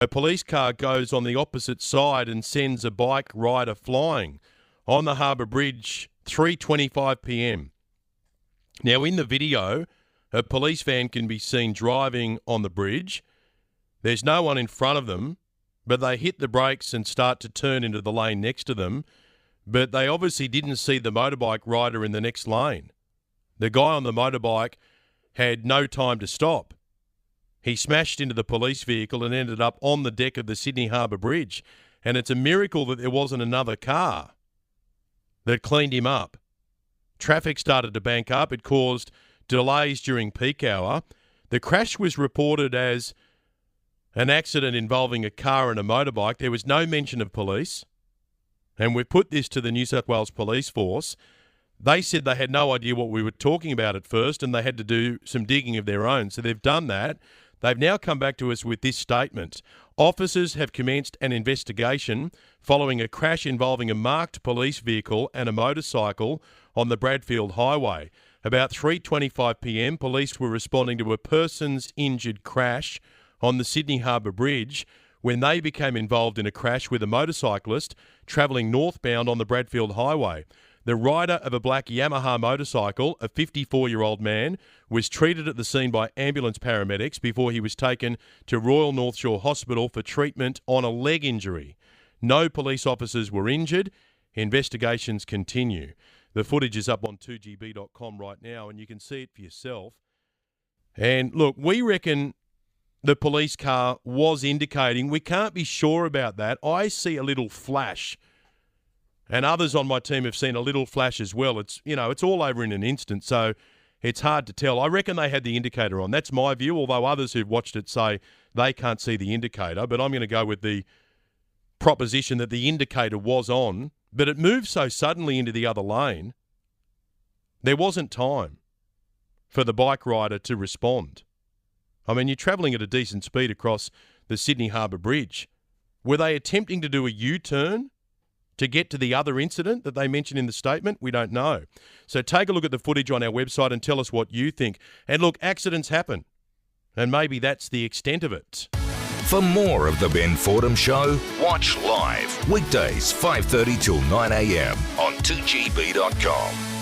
A police car goes on the opposite side and sends a bike rider flying on the Harbour Bridge, 3:25 p.m. Now, in the video, a police van can be seen driving on the bridge. There's no one in front of them, but they hit the brakes and start to turn into the lane next to them. But they obviously didn't see the motorbike rider in the next lane. The guy on the motorbike had no time to stop. He smashed into the police vehicle and ended up on the deck of the Sydney Harbour Bridge. And it's a miracle that there wasn't another car that cleaned him up. Traffic started to bank up. It caused delays during peak hour. The crash was reported as an accident involving a car and a motorbike. There was no mention of police. And we've put this to the New South Wales Police Force. They said they had no idea what we were talking about at first and they had to do some digging of their own. So they've done that. They've now come back to us with this statement. Officers have commenced an investigation following a crash involving a marked police vehicle and a motorcycle on the Bradfield Highway. About 3:25 p.m, police were responding to a person's injured crash on the Sydney Harbour Bridge when they became involved in a crash with a motorcyclist travelling northbound on the Bradfield Highway. The rider of a black Yamaha motorcycle, a 54-year-old man, was treated at the scene by ambulance paramedics before he was taken to Royal North Shore Hospital for treatment on a leg injury. No police officers were injured. Investigations continue. The footage is up on 2gb.com right now, and you can see it for yourself. And look, we reckon the police car was indicating. We can't be sure about that. I see a little flash. And others on my team have seen a little flash as well. It's all over in an instant, so it's hard to tell. I reckon they had the indicator on. That's my view, although others who've watched it say they can't see the indicator. But I'm going to go with the proposition that the indicator was on, but it moved so suddenly into the other lane, there wasn't time for the bike rider to respond. I mean, you're travelling at a decent speed across the Sydney Harbour Bridge. Were they attempting to do a U-turn to get to the other incident that they mentioned in the statement? We don't know. So take a look at the footage on our website and tell us what you think. And look, accidents happen, and maybe that's the extent of it. For more of The Ben Fordham Show, watch live weekdays 5:30 till 9 a.m. on 2gb.com.